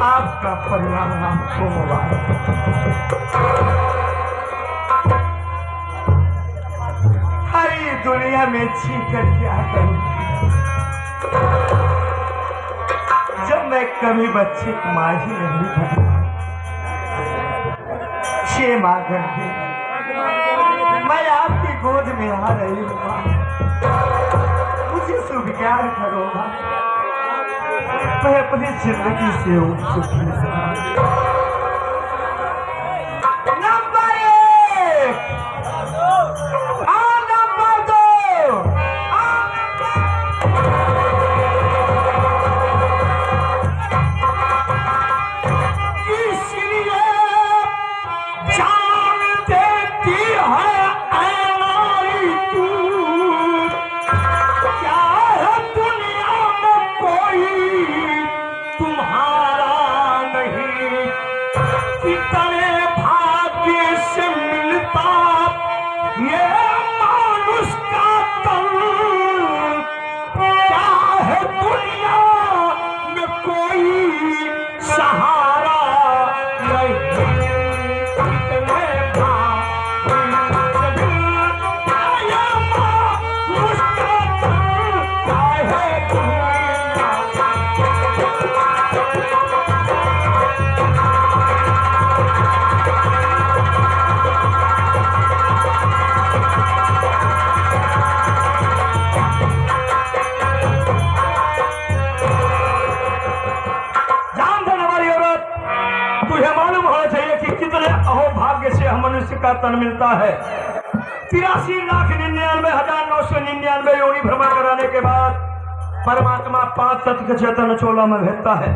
आपका परिवार आपको मुबारक। हरी दुनिया में जी कर क्या करूं जब मैं कभी बच्चे की माँ ही नहीं बनी। 6 माह करके मैं आपकी गोद में आ रही हूँ, मुझे स्वीकार करो। मैं अपनी जिंदगी से उठ चुकी हूँ। नंबर 1 नंबर 2 इसलिए जान देती है ऐनाई तू, क्या है दुनिया में कोई तुम्हारा नहीं, कितने भाग्य से मिलता ये मानुष का तन, क्या है दुनिया में कोई सहारा नहीं, कितने भाग्य से मिलता ये मानुष का तन, क्या है दुनिया। तुझे मालूम होना चाहिए कि कितने अहोभाग्य से हम मनुष्य का तन मिलता है। 83,99,999 योनि भ्रमण कराने के बाद परमात्मा 5 तत्व के चेतन चोला में भेजता है,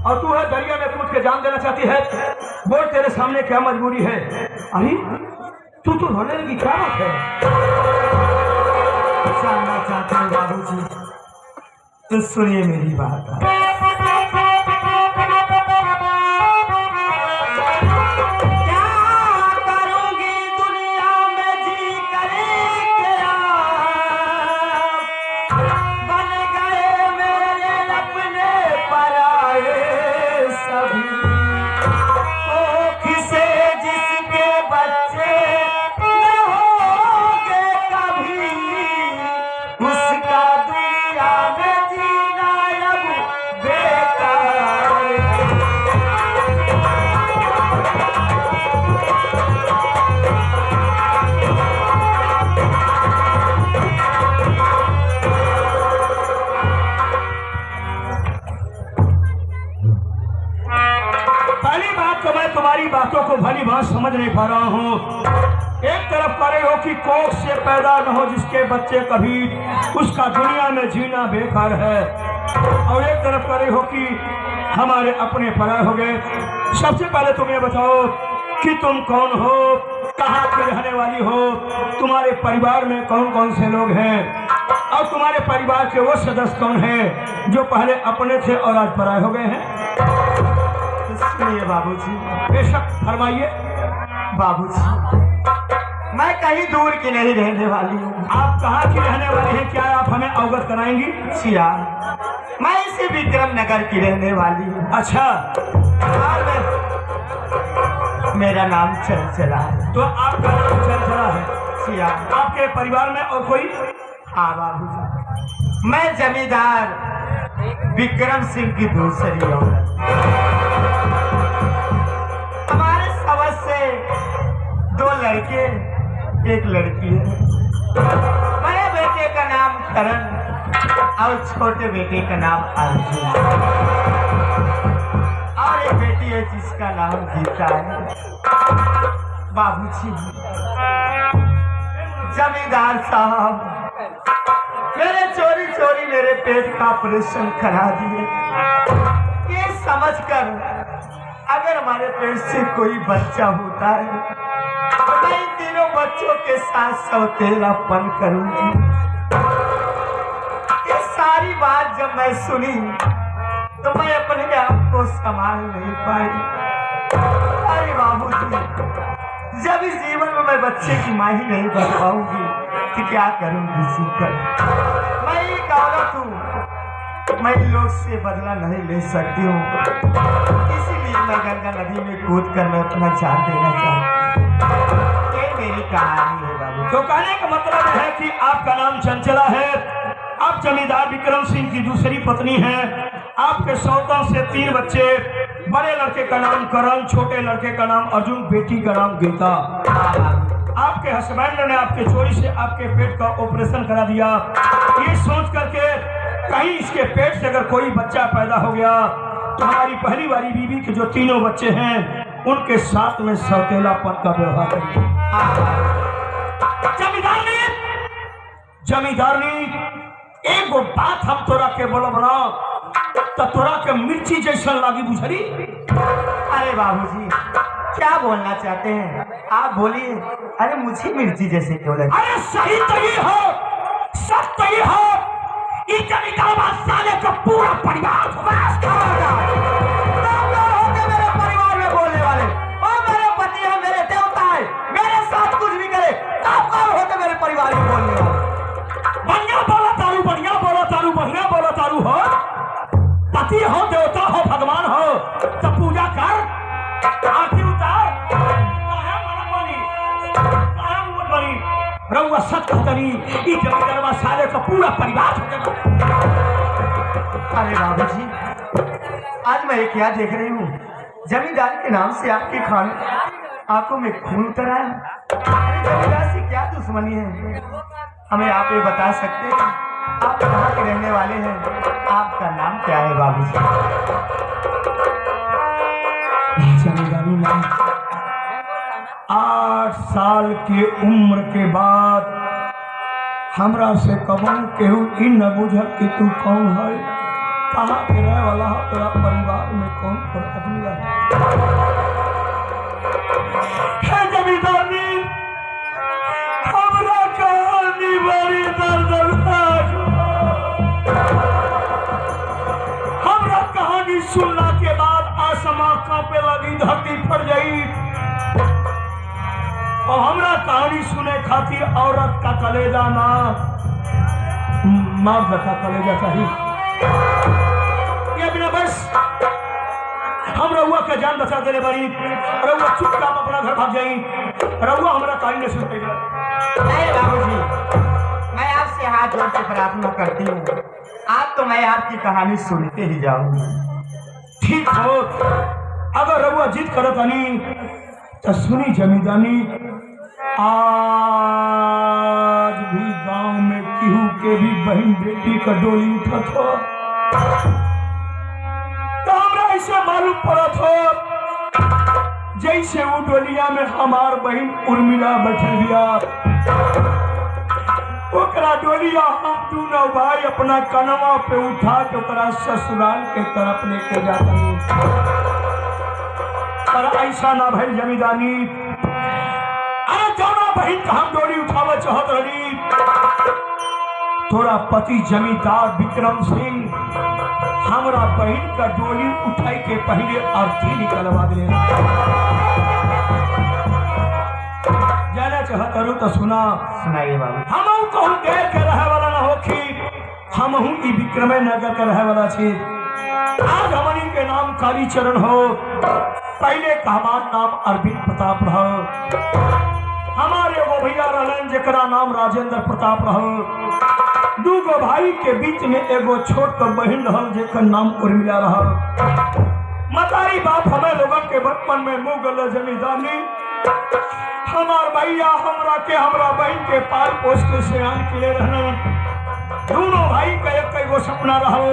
और तू है दरिया में कूद के जान देना चाहती है। बोल तेरे सामने क्या मजबूरी है? अरे तू तो रोने लगी, क्या बात है? जानना चाहते हैं बाबूजी तो सुनिए मेरी बात। तुम्हारी बातों को भली बात समझ नहीं पा रहा हूँ। एक तरफ करे हो कि कोख से पैदा न हो जिसके बच्चे कभी, उसका दुनिया में जीना बेकार है, और एक तरफ करे हो कि हमारे अपने पराए हो गए। सबसे पहले तुम ये बताओ कि तुम कौन हो, कहाँ की रहने वाली हो, तुम्हारे परिवार में कौन कौन से लोग हैं, और तुम्हारे परिवार के वो सदस्य कौन हैं जो पहले अपने थे और आज पराए हो गए हैं? सुनिए बाबूजी। बेशक फरमाइए। बाबूजी मैं कहीं दूर की नहीं रहने वाली हूँ। आप कहाँ की रहने वाली हैं, क्या आप हमें अवगत कराएंगी? सिया मैं इसी विक्रम नगर की रहने वाली हूँ। अच्छा, मेरा नाम चलचला है। तो आपका नाम चलचला है? सिया। आपके परिवार में और कोई? हाँ बाबूजी, मैं जमींदार विक्रम सिंह की दूसरी औरत। हमारे समझ से 2 लड़के 1 लड़की है। बड़े बेटे का नाम करण और छोटे बेटे का नाम अर्जुन, और एक बेटी है जिसका नाम गीता है। बाबूजी जमींदार साहब मेरे चोरी चोरी मेरे पेट का ऑपरेशन करा दिए, ये समझकर अगर हमारे पेट से कोई बच्चा होता है तो मैं इन तीनों बच्चों के साथ सौतेलापन करूंगी। ये सारी बात जब मैं सुनी तो मैं अपने आप को संभाल नहीं पाई। अरे बाबूजी, जब इस जीवन में मैं बच्चे की माँ ही नहीं बन पाऊंगी तो क्या करूंगी? सीकर मैं एक औरत हूँ, मैं लोग से बदला नहीं ले सकती हूँ, इसीलिए मैं गंगा नदी में कूद कर मैं अपना जान देना चाहती हूँ। ये मेरी कहानी है बाबू। तो कहने का मतलब है कि आपका नाम चंचला है, आप जमींदार विक्रम सिंह की दूसरी पत्नी हैं, आपके सौतन से 3 बच्चे, बड़े लड़के का नाम करण, छोटे लड़के का नाम अर्जुन, बेटी का नाम गीता। आपके हस्बैंड ने आपके चोरी से आपके पेट का ऑपरेशन करा दिया, ये सोच करके कहीं इसके पेट से अगर कोई बच्चा पैदा हो गया तो हमारी पहली वाली बीवी के जो 3 बच्चे हैं उनके साथ में सौतेलापन का व्यवहार करिए। जमींदारनी एक गो बात हम तोरा के बोलो बना तो तोरा के मिर्ची जैसा लागी बुझरी। अरे बाबूजी क्या बोलना चाहते हैं आप बोलिए। अरे मुझे मिर्ची जैसे क्यों लगे? अरे सही तो ये हो, सब तो ये हो, साले का पूरा परिवार मेरे परिवार में बोलने वाले, और मेरे पति है, मेरे देवता है, मेरे साथ कुछ भी करे आप कौन होते मेरे परिवार में बोलने वाले? बढ़िया बोला तारू, बढ़िया बोला तारू, बढ़िया बोला तारू हो, पति हो, देवता हो, भगवान हो तो पूजा कर, आरती उतार, रउआ सच कहतनी ई जमींदारवा साले का पूरा परिवार हो गया। अरे बाबूजी आज मैं ये क्या देख रही हूँ, जमींदार के नाम से आपके खान आंखों में खून उतर आया। जमींदार से क्या दुश्मनी है, हमें आप ये बता सकते हैं? आप कहाँ के रहने वाले हैं, आपका नाम क्या है बाबूजी? जमींदारी नाम 8 साल के उम्र के बाद हमरा से कबन केहू इन न बुझल कि तू कौन है, कहाँ के रहे वाला है, तेरा परिवार में कौन आदमी है। जमींदारी हमरा कहानी बड़ी दर्दनाक, हमरा कहानी सुनने के बाद आसमां कांपे लगी, धरती फट गई। और हमरा कहानी सुने खातिर औरत का कलेजा ना मर्द का कलेजा चाहिए। ये बिना बस हम रउआ के जान बचा देने बड़ी, रउआ चुपचाप अपना घर भाग जाई, रउआ हमरा कहानी नहीं सुन पाएगा। नहीं बाबूजी मैं आपसे हाथ जोड़ के प्रार्थना करती हूँ, आज तो मैं आपकी कहानी सुनते ही जाऊंगी। ठीक हो, अगर रउआ जिद करत आनी तो सुनी जमींदानी, आज भी गांव में केहू के भी बहन बेटी का डोली उठत हो तो हमरा ऐसे मालूम पड़त हो जैसे वो डोलिया में हमार बहन उर्मिला बैठल बिया, ओकरा डोलिया हम दोनों भाई अपना कनवा पे उठा के ओकरा ससुराल के तरफ लेके जाते। पर ऐसा ना भाई जमींदानी, अरे जौना बहन का हम डोली उठावा चाहत रही, तोरा पति जमींदार विक्रम सिंह हमरा बहन का डोली उठाई के पहले अर्थी निकलवा दे। जाना चाहत रू तो सुनाइए बाबू। हम कहूँ गैर के रहे वाला ना होखी, हम हूँ ई विक्रमे नगर के रहे वाला छी। आज हमनी के नाम कालीचरण हो, पहले का हमार नाम अरविंद प्रताप रहो, हमारे वो भैया रहन जरा नाम राजेंद्र प्रताप रहो, 2 भाई के बीच में एगो छोट बहन रहल जेकर नाम उर्मिला रहल। मतारी बाप हमें लोगन के बचपन में मुँह गल जमींदारी, हमार भैया हमरा के हमरा बहन के पाल पोस के सियान किले रहना। दोनों भाई का एक गो सपना रहो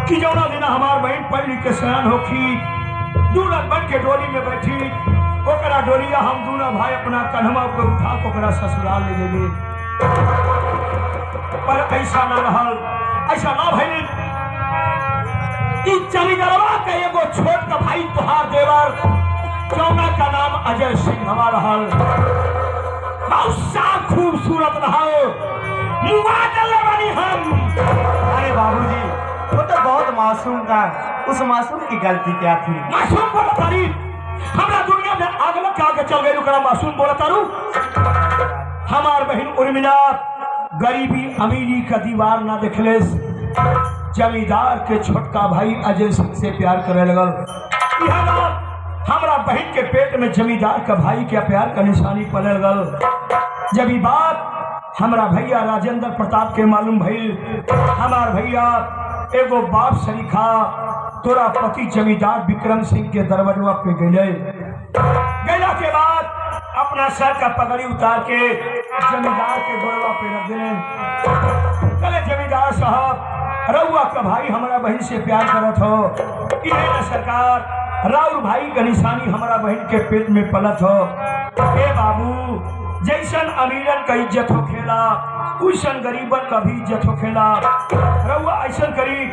कि जौना दिन हमार बहन पढ़ लिख के सियान होखी, दूल्हन बन के डोली में बैठी, ओकरा डोलिया हम दोनों भाई अपना कन्हवा पे उठा के ओकरा ससुराल ले जेबे। पर ऐसा ना रहल, ऐसा ना भइल। ई जमींदारवा के एगो छोट का भाई तुहार देवर जौना का नाम अजय सिंह हवा रहल, बहुत सा खूबसूरत रहल, मुआ डले बनी हम। अरे बाबूजी वो तो बहुत मासूम था, उस मासूम की गलती क्या थी? मासूम बोला तारी, हमरा दुनिया में आग लग के आगे चल गई, ओकरा मासूम बोला तारू। हमार बहन उर्मिला गरीबी अमीरी का दीवार ना देखले, जमींदार के छोटका भाई अजय सिंह से प्यार करे लगल। यह बात हमरा बहन के पेट में जमींदार का भाई के प्यार का निशानी पड़े लगल। जब ये बात हमरा भैया राजेंद्र प्रताप के मालूम भइल, हमार भैया एगो बाप सरीखा तोरा पति जमींदार विक्रम सिंह के दरवाजा पे गए। गैला के बाद अपना सर का पगड़ी उतार के जमींदार के गोरवा पे रख देने। कले जमींदार साहब, रउआ का भाई हमारा बहन से प्यार करत हो, इन्हें न सरकार राउर भाई का निशानी हमारा बहन के पेट में पलत हो। ए बाबू, जैसन अमीरन का इज्जत हो खेला, उसन गरीबन का भी इज्जत हो खेला। रउआ ऐसा करी,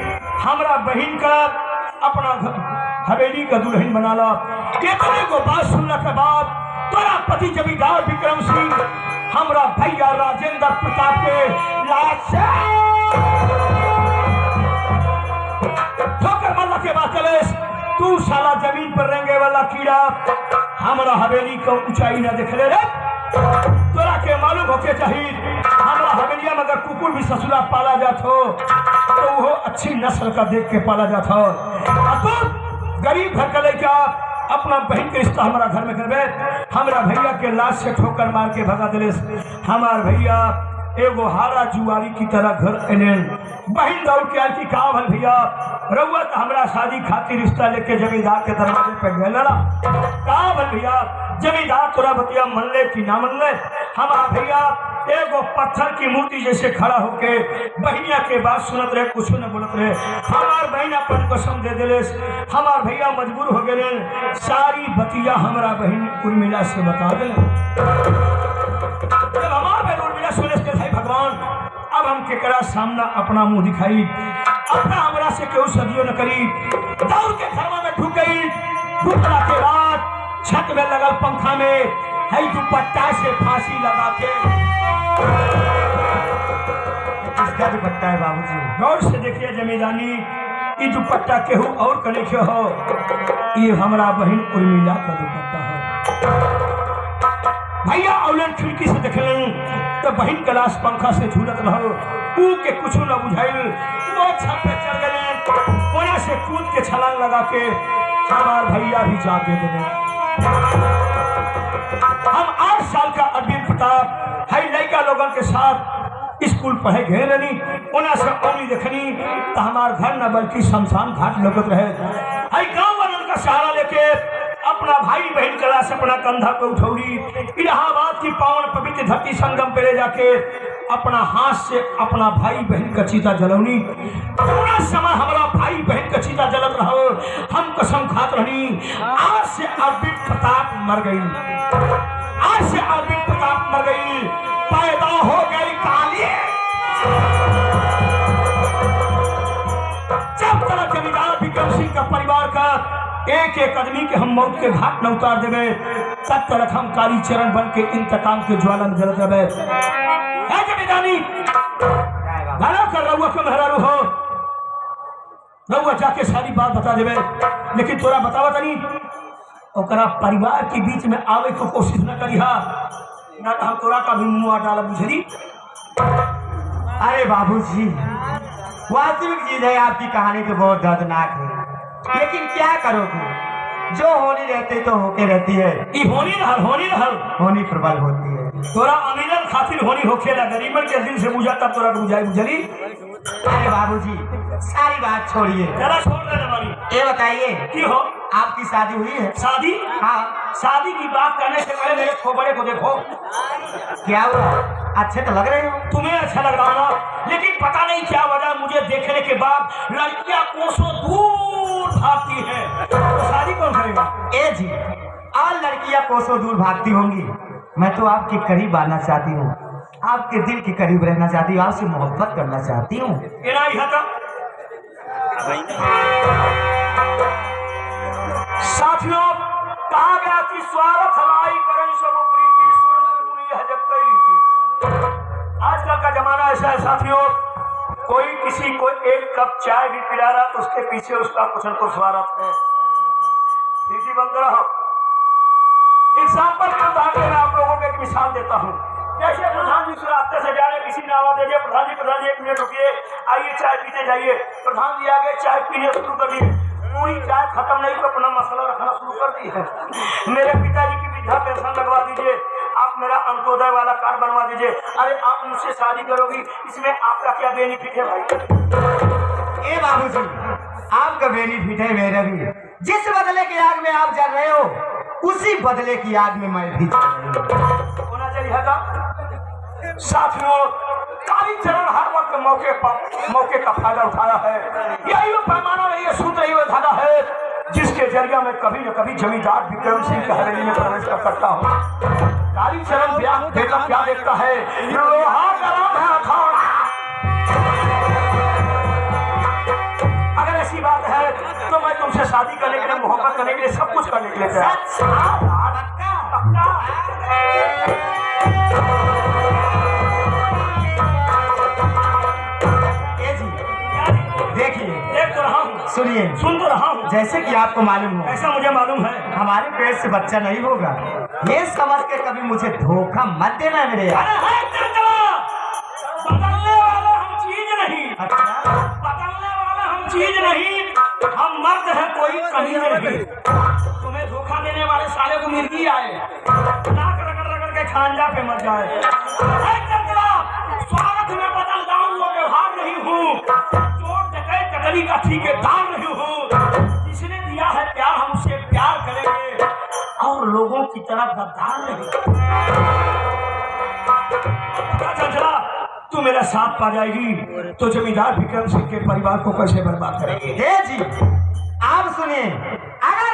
हमारा बहन का अपना हवेली का दुल्हन बनाला। केतने को बात सुनने के बाद तोरा पति जमींदार विक्रम सिंह हमरा भैया राजेंद्र प्रताप के लाश से ठोकर मारला के बाद चले, तू साला जमीन पर रेंगे वाला कीड़ा हमरा हवेली को ऊंचाई न देखले रे। तोरा के मालूम होके चाहिए, हमरा हवेलिया में अगर कुकुर भी ससुरा पाला जात हो तो वो अच्छी नस्ल का देख के पाला जात हो। तो गरीब घर का लड़का अपना बहन के रिश्ता हमारा घर में करबे, हमारा भैया के लाश से ठोकर मार के भगा दिले। हमार भैया एगो हारा जुआरी की तरह घर एने। बहन दौड़ के आई कि का भल भैया, रउआ तो हमारा शादी खातिर रिश्ता लेके जमींदार के दरवाजे पे गए। का भल भैया, जमींदार तोरा बतिया मन ले कि ना मन ले? हमारा भैया एगो पत्थर की मूर्ति जैसे खड़ा होके बहनिया के बात सुनत रहे, कुछ न बोलत रहे। हमार बहन अपन कसम दे दिले। हमार भैया मजबूर हो गए, सारी बतिया हमारा बहन उर्मिला से बता दिले। जब हमार बहन उर्मिला सुने के भाई भगवान, अब हम केकरा सामना अपना मुंह दिखाई, अपना हमरा से केहू सदियों न करी। दौड़ के घरवा में ढुक गई। ढुकला के बाद छत में लगल पंखा में है दुपट्टा से फांसी लगा के। किसका दुपट्टा है बाबूजी? गौर से देखिए जमींदानी, ये दुपट्टा केहू और कने के हो, ये हमारा बहन उर्मिला का दुपट्टा हो। भैया औलन खिड़की से देखलन तो बहन के लाश पंखा से झूलत रहो। ऊ के कुछ न बुझाइल, वो छत पे चल गए। कोना से कूद के छलांग लगा के हमार भैया भी जाके देने। हम 8 साल का अरविंद प्रताप है लड़का लोगों के साथ स्कूल पढ़े गए रही। उन्हें से ओनी देखनी तो हमार घर न बल्कि शमशान घाट लगत रहे। है गाँव वालों का सहारा लेके अपना भाई बहन कला से अपना कंधा पे उठौड़ी इलाहाबाद की पावन पवित्र धरती संगम पे ले जाके अपना हाथ से अपना भाई बहन का चीता जलौनी। पूरा समय हमारा भाई बहन का चीता जलत रहो। हम कसम खात रही, आज से अरविंद प्रताप मर गई, आज से अरविंद प्रताप मर गई, पैदा हो गई काली। जब तक जमींदार विक्रम सिंह का परिवार का एक एक आदमी के हम मौत के घाट न उतार देवे, तब तक हम काली चरण बन के इंतकाम के ज्वाला में जलत रहे। जमींदानी भला कर रउआ के मेहरारू हो, रउआ जाके सारी बात बता देवे, लेकिन तोरा बतावा तनी ओकरा परिवार के बीच में आवे को कोशिश न करिहा, ना तो हम तोरा का भी मुंह डाला बुझली। अरे बाबूजी, वास्तविक चीज है, आपकी कहानी तो बहुत दर्दनाक है, लेकिन क्या करोगे, जो होनी रहती तो होके रहती है। ई होनी रहल होनी प्रबल होती है। तोरा अमीरन खातिर होनी होखेला, गरीबन के दिल से बुझा तब तोरा बुझाई बुझली। अरे बाबूजी, सारी बात छोड़िए, जरा छोड़ देने वाली ये बताइए की हो, आपकी शादी हुई है? शादी? हाँ। शादी की बात करने से पहले मेरे खोपड़े को देखो। क्या हुआ? अच्छे तो लग रहे हो। तुम्हें अच्छा लग रहा ना, लेकिन पता नहीं क्या वजह, मुझे देखने के बाद लड़कियां कोसों दूर भागती है, तो शादी कौन करेगा? ए जी, और लड़कियां कोसों दूर भागती होंगी, मैं तो आपके करीब आना चाहती हूँ, आपके दिल के करीब रहना चाहती हूँ, आपसे मोहब्बत करना चाहती हूँ। साथियों, कहा गया कि स्वार्थ हलाई करें सब प्रीति सुन मुनि यह जब कई थी। आजकल का जमाना ऐसा है साथियों, कोई किसी को एक कप चाय भी पिला रहा तो उसके पीछे उसका कुछ न कुछ स्वार्थ है। बंद रहो। एग्जाम्पल के उदाहरण में आप लोगों को एक मिसाल देता हूँ। जैसे प्रधान जी रास्ते से जा रहे, किसी ने आवाज दे दिया, प्रधान जी 1 मिनट रुकिए, आइए चाय पीते जाइए। प्रधान जी आगे चाय पीने शुरू कर दिए, पूरी चाय खत्म नहीं तो अपना मसाला रखना शुरू कर दिए। मेरे पिताजी की वृद्धा पेंशन लगवा दीजिए, आप मेरा अंत्योदय वाला कार्ड बनवा दीजिए। अरे आप मुझसे शादी करोगी, इसमें आपका क्या बेनिफिट है भाई? ए बाबूजी, आपका बेनिफिट है, मेरा भी। जिस बदले की आग में आप जल रहे हो, उसी बदले की आग में मैं भी जल रही हूँ। होना चाहिए था साथियों, कालीचरण हर वक्त मौके का फायदा उठाया है। यही वो पैमाना है, ये सूत्र, यही वो धागा है जिसके जरिए मैं कभी न कभी जमींदार विक्रम सिंह की हवेली में प्रवेश कर सकता हूँ। कालीचरण ब्याह देखा क्या देखता है, लोहा गरम है अखाड़ा। अगर ऐसी बात है तो मैं तुमसे शादी करने के लिए, मोहब्बत करने के लिए, सब कुछ करने के लिए तैयार। देखिए, देख तो रहा हूँ, सुनिए, सुन तो रहा हूँ। जैसे कि आपको मालूम हो, ऐसा मुझे मालूम है। हमारे पेट से बच्चा नहीं होगा, ये समझ के कभी मुझे धोखा मत देना मेरे यार। अरे है चंचला, बदलने वाले हम चीज नहीं, अच्छा, बदलने वाले हम चीज नहीं, हम मर्द हैं, कोई कमी नहीं। तुम्हें धोखा देने वाले साले को मिर्गी आए, नाक रगड़ रगड़ के खांजा पे मर जाए। है चंचला, स्वागत में बदल जाऊं वो व्यवहार नहीं हूँ, चोर डकैत कतली का ठेकेदार नहीं हूँ। जिसने दिया है प्यार, हम उससे प्यार करेंगे और लोगों की तरह गद्दार नहीं। चंचला, तू मेरा साथ पा जाएगी तो जमींदार विक्रम सिंह के परिवार को कैसे बर्बाद करेगी? जी, आप सुनिए, अगर